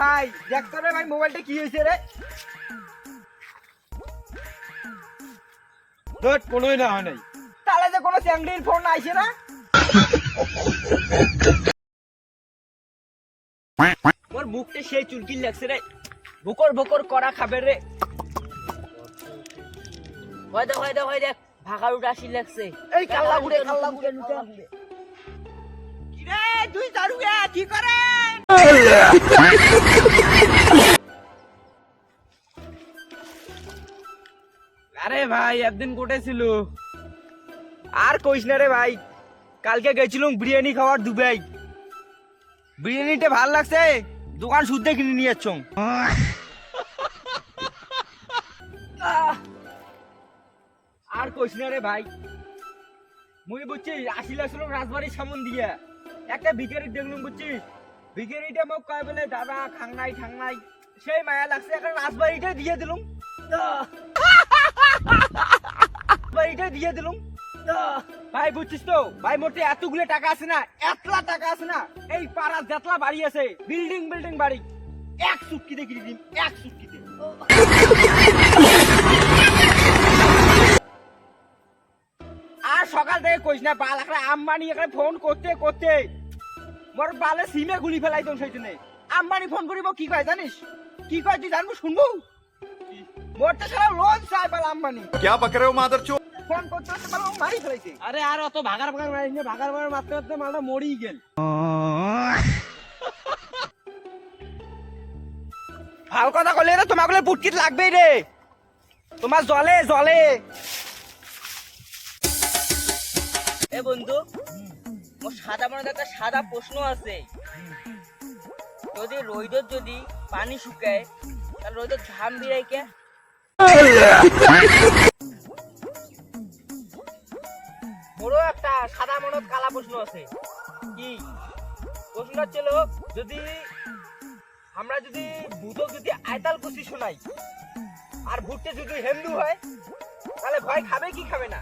ভাই দেখতো রে ভাই মোবাইলটা কি হয়েছে রে? কোনোই না হয় নাই, তাহলে যে কোনো চ্যাংড়ির ফোন আইছে না? ওর মুখটা সেই চুলকিল লাগছে রে, বকর বকর করা খাবে রে। হয় দেখ ভাগার উঠে আসি লাগছে। এই কাল্লা গুড়ে নুতে কি রে তুই দারুয়া কি করে? আরে ভাই একদিন কোটে ছিল, আর কইস না রে ভাই। কালকে গেছিলাম বিরিয়ানি খাওয়ার দুবাই, বিরিয়ানিটা ভাল লাগছে, দোকান শুদ্ধে কিনে নিয়ে যাচ্ছ। আর কইস না রে ভাই, মুই বুঝছিস আসি লাগছিল রাজবাড়ির সামন দিয়ে, একটা ভিখারি দেখলাম বুঝছিস, ভিখারিটা মোক কয় বলে দাদা খাংনাই ঠাংনাই, সেই মায়া লাগছে একটা রাজবাড়িটা দিয়ে দিলুম, রাজবাড়িটা দিয়ে দিলুম। ভাই বুঝছিস তো ভাই, মোটে এতগুলো টাকা আছে না, এতলা টাকা আছে না, এই পাড়া যেতলা বাড়ি আছে বিল্ডিং বিল্ডিং বাড়ি, এক চুটকিতে কিনে দিন, এক চুটকিতে। আর সকাল থেকে কইস না, বাল একটা আম্বানি এখানে ফোন করতে করতে মোর বালে সিমে গুলি ফেলাই তো, সেই জন্য আম্বানি ফোন করিব কি কয় জানিস? কি কয় তুই জানবো শুনবো? মোর তো সারা রোজ চাই বাল আম্বানি क्या पक रहे हो मादरचोद? ফোন করতে করতে বাল মারি ফেলাইছে। আরে আর অত ভাগার ভাগার মারিস না, ভাগার ভাগার মারতে মারতে মালটা মরেই গেল। ভাল কথা কইলে রে, তোমাগুলো বুটকিট লাগবেই রে, তোমার জলে জলে। এ বন্ধু, মোর সাদা মনে একটা সাদা প্রশ্ন আছে। যদি রোদত যদি পানি শুকায় তাহলে রোদত ঘাম বিরাই কে? বড় একটা সাদা মনত কালা প্রশ্ন আছে। কি প্রশ্ন ছিল, যদি আমরা যদি ভূতক যদি আয়তাল কুচি শোনাই আর ভূতটা যদি হিন্দু হয়, তাহলে ভয় খাবে কি খাবে না?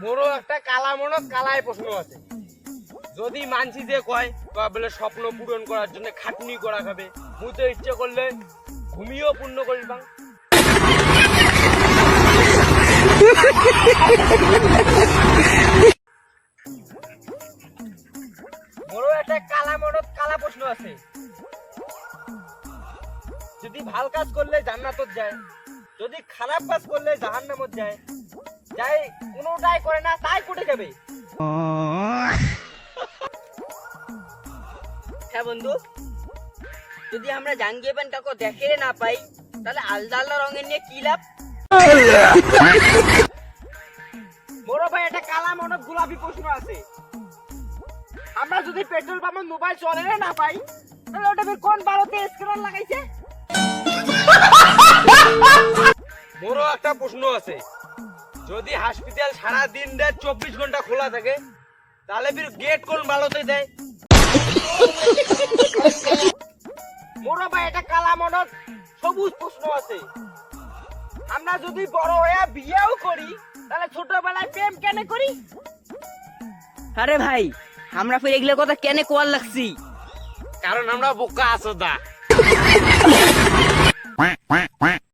বড় একটা কালা মনত কালায় প্রশ্ন আছে। যদি মানসি যে কয় বলে স্বপ্ন পূরণ করার জন্য খাটনি করা খাবে, মুই ইচ্ছে করলে ঘুমিয়েও পূর্ণ করিবা। বড় একটা কালা মনত কালা প্রশ্ন আছে। যদি ভাল কাজ করলে জান্নাতত যায়, যদি খারাপ কাজ করলে জাহান্নামত যায়, যাই কোনোটাই করে না তাই কোটে যাবে। হ্যাঁ বন্ধু, যদি আমরা জাঙ্গিয়ে প্যান্ট কাউকে দেখে না পাই, তাহলে আলাদা আলাদা রঙের নিয়ে কি লাভ? বড় ভাই একটা কালা মনত গোলাপি প্রশ্ন আছে। আমরা যদি পেট্রোল পাম্পে মোবাইল চলে না পাই, তাহলে ওটা কোন ভারতে স্ক্যানার লাগাইছে? বড় একটা প্রশ্ন আছে। যদি হাসপাতাল সারা দিন রাত 24 ঘন্টা খোলা থাকে, তাহলে ফির গেট কোন ভারতে দেয়? বড় ভাই একটা কালা মনত সবুজ প্রশ্ন আছে। আমরা যদি বড় হয়ে বিয়েও করি, তাহলে ছোটবেলায় প্রেম কেন করি? আরে ভাই, আমরা ফির এগুলো কথা কেন কোয়াল লাগছি? কারণ আমরা বোকা আছো দা।